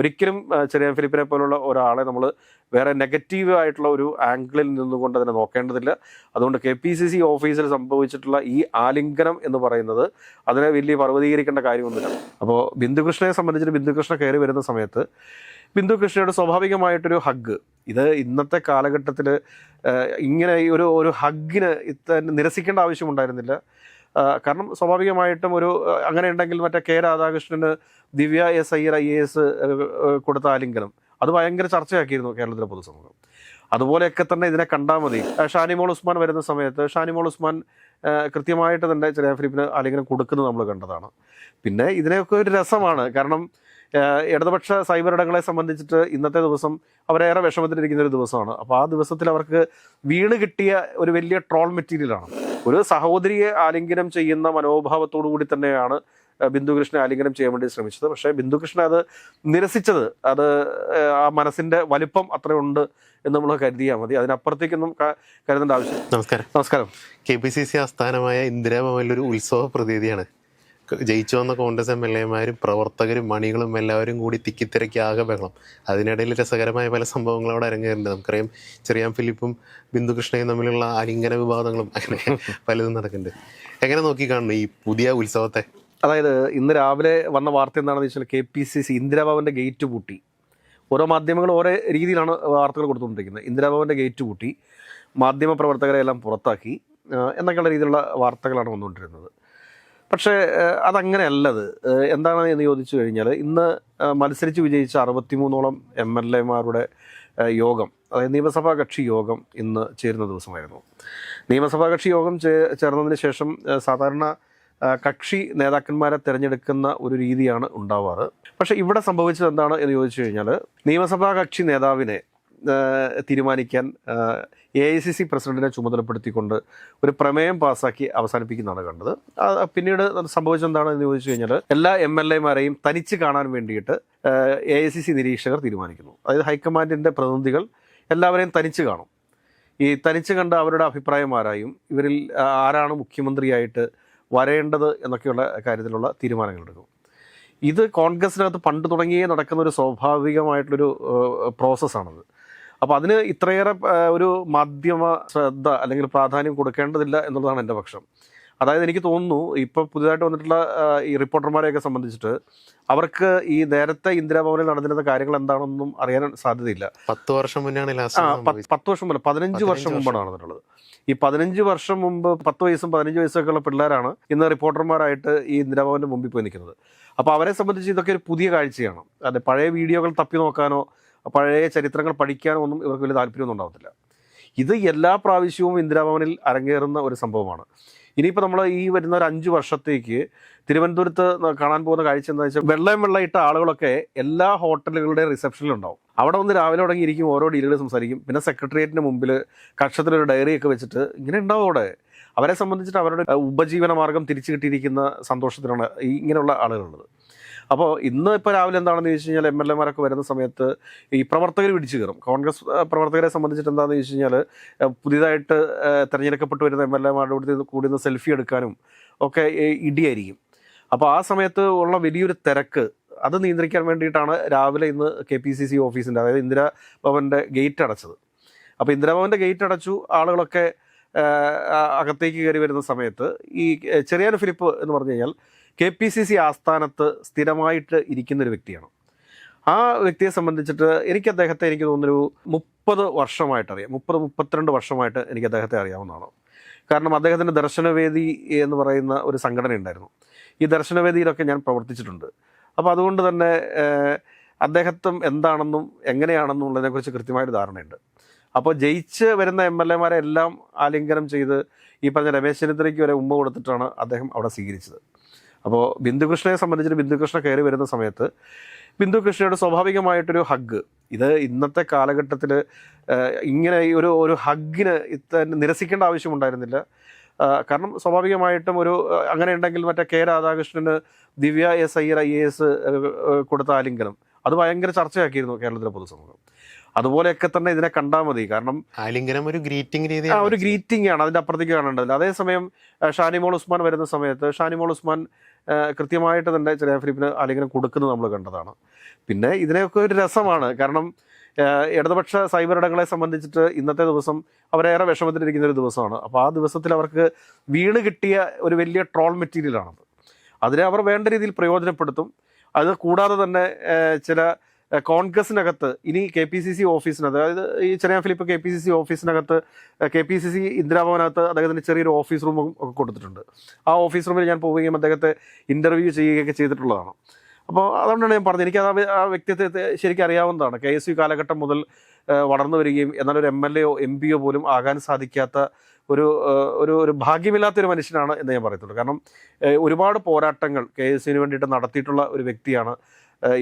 ഒരിക്കലും ചെറിയാൻ ഫിലിപ്പിനെ പോലുള്ള ഒരാളെ നമ്മൾ വേറെ നെഗറ്റീവ് ആയിട്ടുള്ള ഒരു ആംഗിളിൽ നിന്നുകൊണ്ട് അതിനെ നോക്കേണ്ടതില്ല. അതുകൊണ്ട് KPCC ഓഫീസിൽ സംഭവിച്ചിട്ടുള്ള ഈ ആലിംഗനം എന്ന് പറയുന്നത് അതിനെ വലിയ പർവ്വതീകരിക്കേണ്ട കാര്യമൊന്നുമില്ല. അപ്പോൾ ബിന്ദുകൃഷ്ണയെ സംബന്ധിച്ചിട്ട് ബിന്ദുകൃഷ്ണ കയറി വരുന്ന സമയത്ത് ബിന്ദുകൃഷ്ണയുടെ സ്വാഭാവികമായിട്ടൊരു ഹഗ്ഗ്, ഇത് ഇന്നത്തെ കാലഘട്ടത്തിൽ ഇങ്ങനെ ഒരു ഹഗ്ഗിന് നിരസിക്കേണ്ട ആവശ്യമുണ്ടായിരുന്നില്ല. കാരണം സ്വാഭാവികമായിട്ടും അങ്ങനെ ഉണ്ടെങ്കിൽ മറ്റേ K രാധാകൃഷ്ണന് ദിവ്യ S അയ്യർ IAS കൊടുത്ത ആലിംഗനം അത് ഭയങ്കര ചർച്ചയാക്കിയിരുന്നു കേരളത്തിലെ പൊതുസമൂഹം. അതുപോലെയൊക്കെ തന്നെ ഇതിനെ കണ്ടാൽ മതി. ഷാനിമോൾ ഉസ്മാൻ വരുന്ന സമയത്ത് ഷാനിമോൾ ഉസ്മാൻ കൃത്യമായിട്ട് തന്നെ ചെറിയാൻ ഫിലിപ്പിന് ആലിംഗനം കൊടുക്കുന്നത് നമ്മൾ കണ്ടതാണ്. പിന്നെ ഇതിനെയൊക്കെ ഒരു രസമാണ്. കാരണം ഇടതുപക്ഷ സൈബറിടങ്ങളെ സംബന്ധിച്ചിട്ട് ഇന്നത്തെ ദിവസം അവരേറെ വിഷമത്തിലിരിക്കുന്ന ഒരു ദിവസമാണ്. അപ്പോൾ ആ ദിവസത്തിൽ അവർക്ക് വീണ് കിട്ടിയ ഒരു വലിയ ട്രോൾ മെറ്റീരിയലാണ്. ഒരു സഹോദരിയെ ആലിംഗനം ചെയ്യുന്ന മനോഭാവത്തോടു കൂടി തന്നെയാണ് ബിന്ദുകൃഷ്ണനെ ആലിംഗനം ചെയ്യാൻ വേണ്ടി ശ്രമിച്ചത്. പക്ഷേ ബിന്ദുകൃഷ്ണൻ അത് നിരസിച്ചത്, അത് ആ മനസ്സിൻ്റെ വലിപ്പം അത്രയുണ്ട് എന്ന് നമ്മൾ കരുതിയാൽ മതി. അതിനപ്പുറത്തേക്കൊന്നും കരുതേണ്ട ആവശ്യം. നമസ്കാരം. KPCC ആസ്ഥാനമായ ഇന്ദിരാഭവനിലൊരു ഉത്സവ പ്രതീതിയാണ്. ജയിച്ചു വന്ന കോൺഗ്രസ് MLA-മാരും പ്രവർത്തകരും മണികളും എല്ലാവരും കൂടി തിക്കിത്തിരക്കി ആകെ ബഹളം. അതിനിടയിൽ രസകരമായ പല സംഭവങ്ങളും അവിടെ അരങ്ങേറുന്നുണ്ട്. നമുക്കറിയാം, ചെറിയാൻ ഫിലിപ്പും ബിന്ദുകൃഷ്ണയും തമ്മിലുള്ള ആലിംഗന വിവാദങ്ങളും അങ്ങനെ പലതും നടക്കുന്നുണ്ട്. എങ്ങനെ നോക്കി കാണുന്നു ഈ പുതിയ ഉത്സവത്തെ? അതായത് ഇന്ന് രാവിലെ വന്ന വാർത്ത എന്താണെന്ന് വെച്ചാൽ KPCC ഇന്ദിരാഭവൻ്റെ ഗേറ്റ് പൂട്ടി. ഓരോ മാധ്യമങ്ങളും ഓരോ രീതിയിലാണ് വാർത്തകൾ കൊടുത്തുകൊണ്ടിരിക്കുന്നത്. ഇന്ദിരാഭവൻ്റെ ഗേറ്റ് പൂട്ടി, മാധ്യമപ്രവർത്തകരെ എല്ലാം പുറത്താക്കി എന്നൊക്കെയുള്ള രീതിയിലുള്ള വാർത്തകളാണ് വന്നുകൊണ്ടിരുന്നത്. പക്ഷേ അതങ്ങനെയല്ലത്. എന്താണ് എന്ന് ചോദിച്ചു കഴിഞ്ഞാൽ, ഇന്ന് മത്സരിച്ച് വിജയിച്ച 63ഓളം MLA-മാരുടെ യോഗം, അതായത് നിയമസഭാ കക്ഷി യോഗം ഇന്ന് ചേരുന്ന ദിവസമായിരുന്നു. നിയമസഭാ കക്ഷി യോഗം ചേർന്നതിന് ശേഷം സാധാരണ കക്ഷി നേതാക്കന്മാരെ തിരഞ്ഞെടുക്കുന്ന ഒരു രീതിയാണ് ഉണ്ടാവാറ്. പക്ഷേ ഇവിടെ സംഭവിച്ചത് എന്താണ് എന്ന് ചോദിച്ചു കഴിഞ്ഞാൽ, നിയമസഭാ കക്ഷി നേതാവിനെ തീരുമാനിക്കാൻ AICC പ്രസിഡന്റിനെ ചുമതലപ്പെടുത്തിക്കൊണ്ട് ഒരു പ്രമേയം പാസ്സാക്കി അവസാനിപ്പിക്കുന്നതാണ് കണ്ടത്. പിന്നീട് സംഭവിച്ചത് എന്താണെന്ന് ചോദിച്ചു കഴിഞ്ഞാൽ, എല്ലാ MLA-മാരെയും തനിച്ച് കാണാൻ വേണ്ടിയിട്ട് AICC നിരീക്ഷകർ തീരുമാനിക്കുന്നു. അതായത് ഹൈക്കമാൻഡിൻ്റെ പ്രതിനിധികൾ എല്ലാവരെയും തനിച്ച് കാണും. ഈ തനിച്ച് കണ്ട് അവരുടെ അഭിപ്രായം ആരായും ഇവരിൽ ആരാണ് മുഖ്യമന്ത്രിയായിട്ട് വരേണ്ടത് എന്നൊക്കെയുള്ള കാര്യത്തിലുള്ള തീരുമാനങ്ങൾ എടുക്കും. ഇത് കോൺഗ്രസിനകത്ത് പണ്ട് തുടങ്ങിയേ നടക്കുന്ന ഒരു സ്വാഭാവികമായിട്ടുള്ളൊരു പ്രോസസ്സാണത്. അപ്പോൾ അതിന് ഇത്രയേറെ ഒരു മാധ്യമ ശ്രദ്ധ അല്ലെങ്കിൽ പ്രാധാന്യം കൊടുക്കേണ്ടതില്ല എന്നുള്ളതാണ് എൻ്റെ പക്ഷം. അതായത് എനിക്ക് തോന്നുന്നു, ഇപ്പോൾ പുതിയതായിട്ട് വന്നിട്ടുള്ള ഈ റിപ്പോർട്ടർമാരെയൊക്കെ സംബന്ധിച്ചിട്ട് അവർക്ക് ഈ നേരത്തെ ഇന്ദിരാഭവനിൽ നടന്നിരുന്ന കാര്യങ്ങൾ എന്താണെന്നും അറിയാൻ സാധ്യതയില്ല. 10 വർഷം മുന്നാണ് 10 വർഷം മുമ്പ് 15 വർഷം മുമ്പാണ് നടന്നിട്ടുള്ളത്. ഈ 15 വർഷം മുമ്പ് 10 വയസ്സും 15 വയസ്സൊക്കെ ഉള്ള പിള്ളേരാണ് ഇന്ന് റിപ്പോർട്ടർമാരായിട്ട് ഈ ഇന്ദിരാഭവൻ്റെ മുമ്പിൽ പോയി നിൽക്കുന്നത്. അപ്പോൾ അവരെ സംബന്ധിച്ച് ഇതൊക്കെ ഒരു പുതിയ കാഴ്ചയാണ്. അതെ, പഴയ വീഡിയോകൾ തപ്പി നോക്കാനോ പഴയ ചരിത്രങ്ങൾ പഠിക്കാനോ ഒന്നും ഇവർക്ക് വലിയ താല്പര്യമൊന്നും ഉണ്ടാകത്തില്ല. ഇത് എല്ലാ പ്രാവശ്യവും ഇന്ദിരാഭവനിൽ അരങ്ങേറുന്ന ഒരു സംഭവമാണ്. ഇനിയിപ്പോൾ നമ്മൾ ഈ വരുന്ന ഒരു 5 വർഷത്തേക്ക് തിരുവനന്തപുരത്ത് കാണാൻ പോകുന്ന കാഴ്ച എന്താ വെച്ചാൽ, വെള്ളയിട്ട ആളുകളൊക്കെ എല്ലാ ഹോട്ടലുകളുടെയും റിസപ്ഷനിലുണ്ടാവും. അവിടെ വന്ന് രാവിലെ തുടങ്ങിയിരിക്കും, ഓരോ ഡീലുകൾ സംസാരിക്കും. പിന്നെ സെക്രട്ടേറിയറ്റിന് മുമ്പിൽ കക്ഷത്തിലൊരു ഡയറിയൊക്കെ വെച്ചിട്ട് ഇങ്ങനെ ഉണ്ടാവും അവിടെ. അവരെ സംബന്ധിച്ചിട്ട് അവരുടെ ഉപജീവന മാർഗം തിരിച്ചു കിട്ടിയിരിക്കുന്ന സന്തോഷത്തിലാണ് ഇങ്ങനെയുള്ള ആളുകളുള്ളത്. അപ്പോൾ ഇന്ന് ഇപ്പോൾ രാവിലെ എന്താണെന്ന് ചോദിച്ചു കഴിഞ്ഞാൽ, MLA-മാരൊക്കെ വരുന്ന സമയത്ത് ഈ പ്രവർത്തകർ പിടിച്ചു കയറും. കോൺഗ്രസ് പ്രവർത്തകരെ സംബന്ധിച്ചിട്ട് എന്താണെന്ന് ചോദിച്ചു കഴിഞ്ഞാൽ, പുതിയതായിട്ട് തിരഞ്ഞെടുക്കപ്പെട്ട് വരുന്ന MLA-മാരുടെ കൂടി നിന്ന് സെൽഫി എടുക്കാനും ഒക്കെ ഇടിയായിരിക്കും. അപ്പോൾ ആ സമയത്ത് ഉള്ള വലിയൊരു തിരക്ക് അത് നിയന്ത്രിക്കാൻ വേണ്ടിയിട്ടാണ് രാവിലെ ഇന്ന് KPCC ഓഫീസിൻ്റെ, അതായത് ഇന്ദിരാഭവൻ്റെ ഗേറ്റ് അടച്ചത്. അപ്പോൾ ഇന്ദിരാഭവൻ്റെ ഗേറ്റ് അടച്ചു. ആളുകളൊക്കെ അകത്തേക്ക് കയറി വരുന്ന സമയത്ത് ഈ ചെറിയാൻ ഫിലിപ്പ് എന്ന് പറഞ്ഞു കഴിഞ്ഞാൽ KPCC ആസ്ഥാനത്ത് സ്ഥിരമായിട്ട് ഇരിക്കുന്നൊരു വ്യക്തിയാണ്. ആ വ്യക്തിയെ സംബന്ധിച്ചിട്ട് എനിക്ക് തോന്നുന്നൊരു 30 വർഷമായിട്ട് അറിയാം. 32 വർഷമായിട്ട് എനിക്ക് അദ്ദേഹത്തെ അറിയാവുന്നതാണ്. കാരണം അദ്ദേഹത്തിൻ്റെ ദർശനവേദി എന്ന് പറയുന്ന ഒരു സംഘടന ഉണ്ടായിരുന്നു. ഈ ദർശനവേദിയിലൊക്കെ ഞാൻ പ്രവർത്തിച്ചിട്ടുണ്ട്. അപ്പോൾ അതുകൊണ്ട് തന്നെ അദ്ദേഹത്തും എന്താണെന്നും എങ്ങനെയാണെന്നുള്ളതിനെക്കുറിച്ച് കൃത്യമായൊരു ധാരണയുണ്ട്. അപ്പോൾ ജയിച്ച് വരുന്ന MLA-മാരെ എല്ലാം ആലിംഗനം ചെയ്ത് ഈ പറഞ്ഞ രമേശ് ചെന്നിത്തലയ്ക്ക് വരെ ഉമ്മ കൊടുത്തിട്ടാണ് അദ്ദേഹം അവിടെ സ്വീകരിച്ചത്. അപ്പോൾ ബിന്ദുകൃഷ്ണയെ സംബന്ധിച്ചിട്ട് ബിന്ദുകൃഷ്ണ കയറി വരുന്ന സമയത്ത് ബിന്ദുകൃഷ്ണയുടെ സ്വാഭാവികമായിട്ടൊരു ഹഗ്ഗ്, ഇത് ഇന്നത്തെ കാലഘട്ടത്തിൽ ഇങ്ങനെ ഒരു ഹഗ്ഗിന് നിരസിക്കേണ്ട ആവശ്യമുണ്ടായിരുന്നില്ല. കാരണം സ്വാഭാവികമായിട്ടും അങ്ങനെ ഉണ്ടെങ്കിൽ മറ്റേ K രാധാകൃഷ്ണന് ദിവ്യ S അയ്യർ IAS കൊടുത്ത ആലിംഗനം അത് ഭയങ്കര ചർച്ചയാക്കിയിരുന്നു കേരളത്തിലെ പൊതുസമൂഹം. അതുപോലെയൊക്കെ തന്നെ ഇതിനെ കണ്ടാൽ മതി. കാരണം ആലിംഗനം ഒരു ഗ്രീറ്റിംഗ് ആണ്, അതിൻ്റെ അപ്പുറത്തേക്ക് കാണേണ്ടതില്ല. അതേസമയം ഷാനിമോൾ ഉസ്മാൻ വരുന്ന സമയത്ത് ഷാനിമോൾ ഉസ്മാൻ കൃത്യമായിട്ട് തന്നെ ചെറിയാൻ ഫിലിപ്പിന് ആലിംഗനം കൊടുക്കുന്നത് നമ്മൾ കണ്ടതാണ്. പിന്നെ ഇതിനെയൊക്കെ ഒരു രസമാണ്. കാരണം ഇടതുപക്ഷ സൈബർ ഇടങ്ങളെ സംബന്ധിച്ചിട്ട് ഇന്നത്തെ ദിവസം അവരേറെ വിഷമത്തിലിരിക്കുന്ന ഒരു ദിവസമാണ്. അപ്പോൾ ആ ദിവസത്തിൽ അവർക്ക് വീണ് കിട്ടിയ ഒരു വലിയ ട്രോൾ മെറ്റീരിയലാണത്. അതിനെ അവർ വേണ്ട രീതിയിൽ പ്രയോജനപ്പെടുത്തും. അത് കൂടാതെ തന്നെ ചില കോൺഗ്രസിനകത്ത് ഇനി KPCC ഓഫീസിനകത്ത്, അതായത് ഈ ചെറിയാൻ ഫിലിപ്പ് KPCC ഓഫീസിനകത്ത്, KPCC ഇന്ദിരാഭവനകത്ത് അദ്ദേഹത്തിന് ചെറിയൊരു ഓഫീസ് റൂമും ഒക്കെ കൊടുത്തിട്ടുണ്ട്. ആ ഓഫീസ് റൂമിൽ ഞാൻ പോവുകയും അദ്ദേഹത്തെ ഇൻ്റർവ്യൂ ചെയ്യുകയൊക്കെ ചെയ്തിട്ടുള്ളതാണ്. അപ്പോൾ അതുകൊണ്ടാണ് ഞാൻ പറഞ്ഞത്, എനിക്കത് ആ വ്യക്തിത്വത്തെ ശരിക്കും അറിയാവുന്നതാണ്. KSU കാലഘട്ടം മുതൽ വളർന്നു വരികയും എന്നാൽ ഒരു MLA യോ MP യോ പോലും ആകാൻ സാധിക്കാത്ത ഒരു ഒരു ഒരു ഭാഗ്യമില്ലാത്തൊരു മനുഷ്യനാണ് എന്ന് ഞാൻ പറയത്തുള്ളൂ. കാരണം ഒരുപാട് പോരാട്ടങ്ങൾ KSUവിന് വേണ്ടിയിട്ട് നടത്തിയിട്ടുള്ള ഒരു വ്യക്തിയാണ്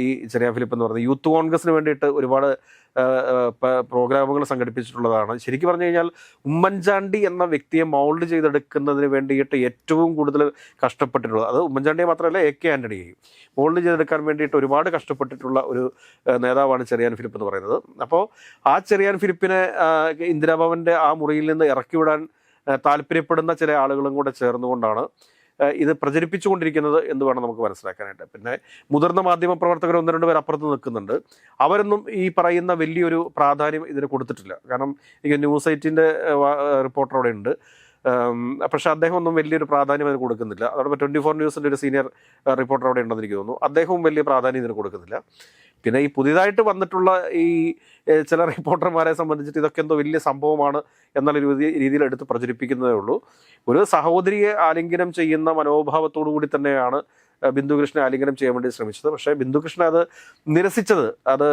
ഈ ചെറിയാൻ ഫിലിപ്പ് എന്ന് പറയുന്നത്. യൂത്ത് കോൺഗ്രസിന് വേണ്ടിയിട്ട് ഒരുപാട് പ്രോഗ്രാമുകൾ സംഘടിപ്പിച്ചിട്ടുള്ളതാണ്. ശരിക്കും പറഞ്ഞു കഴിഞ്ഞാൽ ഉമ്മൻചാണ്ടി എന്ന വ്യക്തിയെ മൗൾഡ് ചെയ്തെടുക്കുന്നതിന് വേണ്ടിയിട്ട് ഏറ്റവും കൂടുതൽ കഷ്ടപ്പെട്ടിട്ടുള്ളത്, അത് ഉമ്മൻചാണ്ടിയെ മാത്രമല്ല AK ആൻ്റണിയെയും മൗൾഡ് ചെയ്തെടുക്കാൻ വേണ്ടിയിട്ട് ഒരുപാട് കഷ്ടപ്പെട്ടിട്ടുള്ള ഒരു നേതാവാണ് ചെറിയാൻ ഫിലിപ്പ് എന്ന് പറയുന്നത്. അപ്പോൾ ആ ചെറിയാൻ ഫിലിപ്പിനെ ഇന്ദിരാഭവൻ്റെ ആ മുറിയിൽ നിന്ന് ഇറക്കി വിടാൻ താല്പര്യപ്പെടുന്ന ചില ആളുകളും കൂടെ ചേർന്നുകൊണ്ടാണ് ഇത് പ്രചരിപ്പിച്ചുകൊണ്ടിരിക്കുന്നത് എന്ന് വേണം നമുക്ക് മനസ്സിലാക്കാനായിട്ട്. പിന്നെ മുതിർന്ന മാധ്യമ പ്രവർത്തകർ 1-2 പേർ അപ്പുറത്ത് നിൽക്കുന്നുണ്ട്. അവരൊന്നും ഈ പറയുന്ന വലിയൊരു പ്രാധാന്യം ഇതിന് കൊടുത്തിട്ടില്ല. കാരണം ഈ ന്യൂസ് 8ൻ്റെ റിപ്പോർട്ടർ അവിടെ ഉണ്ട്. പക്ഷെ അദ്ദേഹം ഒന്നും വലിയൊരു പ്രാധാന്യം അതിന് കൊടുക്കുന്നില്ല. അതോടൊപ്പം 24 ന്യൂസിൻ്റെ ഒരു സീനിയർ റിപ്പോർട്ടർ അവിടെ ഉണ്ടെന്ന് എനിക്ക് തോന്നുന്നു. അദ്ദേഹവും വലിയ പ്രാധാന്യം ഇതിന് കൊടുക്കുന്നില്ല. പിന്നെ ഈ പുതിയതായിട്ട് വന്നിട്ടുള്ള ഈ ചില റിപ്പോർട്ടർമാരെ സംബന്ധിച്ചിട്ട് ഇതൊക്കെ എന്തോ വലിയ സംഭവമാണ് എന്നുള്ള രീതിയിൽ എടുത്ത് പ്രചരിപ്പിക്കുന്നതേ ഉള്ളൂ. ഒരു സഹോദരിയെ ആലിംഗനം ചെയ്യുന്ന മനോഭാവത്തോടു കൂടി തന്നെയാണ് ബിന്ദുകൃഷ്ണൻ ആലിംഗനം ചെയ്യാൻ വേണ്ടി ശ്രമിച്ചത്. പക്ഷേ ബിന്ദുകൃഷ്ണൻ അത് നിരസിച്ചത്, അത്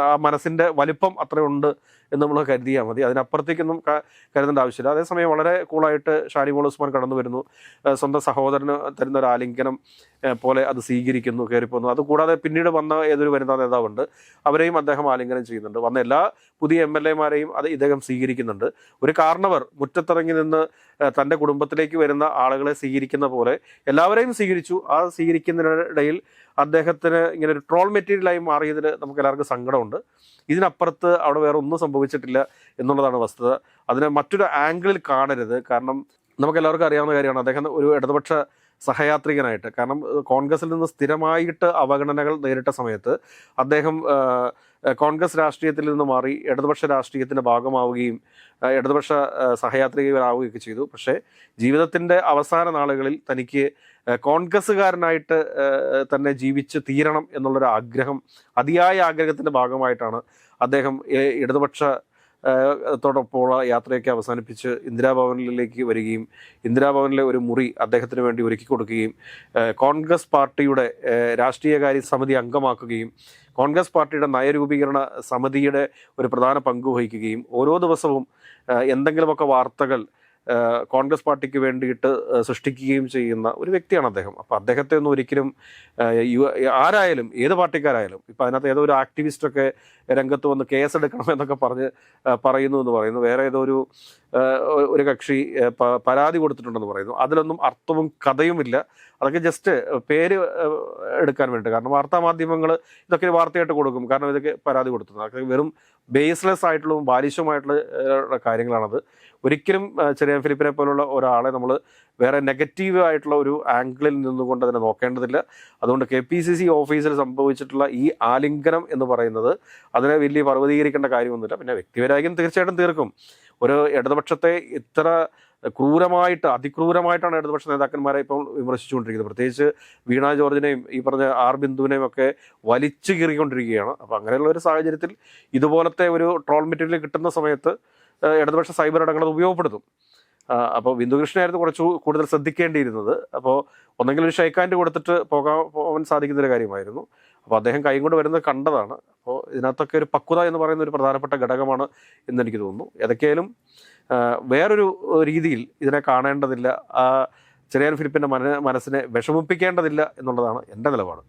ആ മനസ്സിൻ്റെ വലിപ്പം അത്രയുണ്ട് എന്ന് നമ്മൾ കരുതിയാൽ മതി. അതിനപ്പുറത്തേക്കൊന്നും കരുതേണ്ട ആവശ്യമില്ല. അതേസമയം വളരെ കൂളായിട്ട് ഷാനിമോൾ ഉസ്മാൻ കടന്നു വരുന്നു, സ്വന്തം സഹോദരന് തരുന്ന ഒരു ആലിംഗനം പോലെ അത് സ്വീകരിക്കുന്നു, കയറിപ്പോന്നു. അതുകൂടാതെ പിന്നീട് വന്ന ഏതൊരു വനിതാ നേതാവുണ്ട്, അവരെയും അദ്ദേഹം ആലിംഗനം ചെയ്യുന്നുണ്ട്. വന്ന എല്ലാ പുതിയ MLA-മാരെയും അത് ഇദ്ദേഹം സ്വീകരിക്കുന്നുണ്ട്. ഒരു കാരണവർ മുറ്റത്തിറങ്ങി നിന്ന് തൻ്റെ കുടുംബത്തിലേക്ക് വരുന്ന ആളുകളെ സ്വീകരിക്കുന്ന പോലെ എല്ലാവരെയും സ്വീകരിച്ചു. ആ സ്വീകരിക്കുന്നതിനിടയിൽ അദ്ദേഹത്തിന് ഇങ്ങനെ ഒരു ട്രോൾ മെറ്റീരിയലായി മാറിയതിൽ നമുക്ക് എല്ലാവർക്കും സങ്കടമുണ്ട്. ഇതിനപ്പുറത്ത് അവിടെ വേറെ ഒന്നും സംഭവിച്ചിട്ടില്ല എന്നുള്ളതാണ് വസ്തുത. അതിനെ മറ്റൊരു ആംഗിളിൽ കാണരുത്. കാരണം നമുക്കെല്ലാവർക്കും അറിയാവുന്ന കാര്യമാണ്, അദ്ദേഹം ഒരു ഇടതുപക്ഷ സഹയാത്രികനായിട്ട്, കാരണം കോൺഗ്രസിൽ നിന്ന് സ്ഥിരമായിട്ട് അവഗണനകൾ നേരിട്ട സമയത്ത് അദ്ദേഹം കോൺഗ്രസ് രാഷ്ട്രീയത്തിൽ നിന്ന് മാറി ഇടതുപക്ഷ രാഷ്ട്രീയത്തിൻ്റെ ഭാഗമാവുകയും ഇടതുപക്ഷ സഹയാത്രികരാവുകയൊക്കെ ചെയ്തു. പക്ഷേ ജീവിതത്തിൻ്റെ അവസാന നാളുകളിൽ തനിക്ക് കോൺഗ്രസ്സുകാരനായിട്ട് തന്നെ ജീവിച്ച് തീരണം എന്നുള്ളൊരു ആഗ്രഹം, അതിയായ ആഗ്രഹത്തിൻ്റെ ഭാഗമായിട്ടാണ് അദ്ദേഹം ഇടതുപക്ഷ ത്തോടൊപ്പമുള്ള യാത്രയൊക്കെ അവസാനിപ്പിച്ച് ഇന്ദിരാഭവനിലേക്ക് വരികയും ഇന്ദിരാഭവനിലെ ഒരു മുറി അദ്ദേഹത്തിന് വേണ്ടി ഒരുക്കി കൊടുക്കുകയും കോൺഗ്രസ് പാർട്ടിയുടെ രാഷ്ട്രീയകാര്യ സമിതി അംഗമാക്കുകയും കോൺഗ്രസ് പാർട്ടിയുടെ നയരൂപീകരണ സമിതിയുടെ ഒരു പ്രധാന പങ്ക് വഹിക്കുകയും ഓരോ ദിവസവും എന്തെങ്കിലുമൊക്കെ വാർത്തകൾ കോൺഗ്രസ് പാർട്ടിക്ക് വേണ്ടിയിട്ട് സൃഷ്ടിക്കുകയും ചെയ്യുന്ന ഒരു വ്യക്തിയാണ് അദ്ദേഹം. അപ്പോൾ അദ്ദേഹത്തെ ഒന്നും ഒരിക്കലും ആരായാലും ഏത് പാർട്ടിക്കാരായാലും, ഇപ്പം അതിനകത്ത് ഏതോ ഒരു ആക്ടിവിസ്റ്റൊക്കെ രംഗത്ത് വന്ന് കേസെടുക്കണം എന്നൊക്കെ പറയുന്നു എന്ന് പറയുന്നു. വേറെ ഏതോ ഒരു കക്ഷി പരാതി കൊടുത്തിട്ടുണ്ടെന്ന് പറയുന്നു. അതിലൊന്നും അർത്ഥവും കഥയുമില്ല. അതൊക്കെ ജസ്റ്റ് പേര് എടുക്കാൻ വേണ്ടി. കാരണം വാർത്താമാധ്യമങ്ങൾ ഇതൊക്കെ വാർത്തയായിട്ട് കൊടുക്കും, കാരണം ഇതൊക്കെ പരാതി കൊടുത്തത്. അതൊക്കെ വെറും ബേസ്ലെസ് ആയിട്ടുള്ള ബാലിശമായിട്ടുള്ള കാര്യങ്ങളാണത്. ഒരിക്കലും ചെറിയാൻ ഫിലിപ്പിനെ പോലുള്ള ഒരാളെ നമ്മൾ വേറെ നെഗറ്റീവ് ആയിട്ടുള്ള ഒരു ആംഗിളിൽ നിന്നുകൊണ്ട് അതിനെ നോക്കേണ്ടതില്ല. അതുകൊണ്ട് KPCC ഓഫീസിൽ സംഭവിച്ചിട്ടുള്ള ഈ ആലിംഗനം എന്ന് പറയുന്നത് അതിനെ വലിയ പർവ്വതീകരിക്കേണ്ട കാര്യമൊന്നുമില്ല. പിന്നെ വ്യക്തിപരാഗം തീർച്ചയായിട്ടും തീർക്കും. ഒരു ഇടതുപക്ഷത്തെ ഇത്ര അതിക്രൂരമായിട്ടാണ് ഇടതുപക്ഷ നേതാക്കന്മാരെ ഇപ്പോൾ വിമർശിച്ചുകൊണ്ടിരിക്കുന്നത്. പ്രത്യേകിച്ച് വീണ ജോർജിനെയും ഈ പറഞ്ഞ ബിന്ദുവിനെയും ഒക്കെ വലിച്ചു കീറിക്കൊണ്ടിരിക്കുകയാണ്. അപ്പോൾ അങ്ങനെയുള്ള ഒരു സാഹചര്യത്തിൽ ഇതുപോലത്തെ ഒരു ട്രോൾ മെറ്റീരിയൽ കിട്ടുന്ന സമയത്ത് ഇടതുപക്ഷ സൈബർ ഇടങ്ങൾ ഉപയോഗപ്പെടുത്തും. അപ്പോൾ ബിന്ദുകൃഷ്ണനായിരുന്നു കുറച്ച് കൂടുതൽ ശ്രദ്ധിക്കേണ്ടിയിരുന്നത്. അപ്പോൾ ഒന്നെങ്കിലും ഒരു ഷേക്ക് ഹാൻഡ് കൊടുത്തിട്ട് പോകാൻ സാധിക്കുന്നൊരു കാര്യമായിരുന്നു. അപ്പോൾ അദ്ദേഹം കൈ കൊണ്ട് വരുന്നത് കണ്ടതാണ്. അപ്പോൾ ഇതിനകത്തൊക്കെ ഒരു പക്വത എന്ന് പറയുന്ന ഒരു പ്രധാനപ്പെട്ട ഘടകമാണ് എന്നെനിക്ക് തോന്നുന്നു. ഏതൊക്കെയായാലും വേറൊരു രീതിയിൽ ഇതിനെ കാണേണ്ടതില്ല. ചെറിയാൻ ഫിലിപ്പിൻ്റെ മനസ്സിനെ വിഷമിപ്പിക്കേണ്ടതില്ല എന്നുള്ളതാണ് എൻ്റെ നിലപാട്.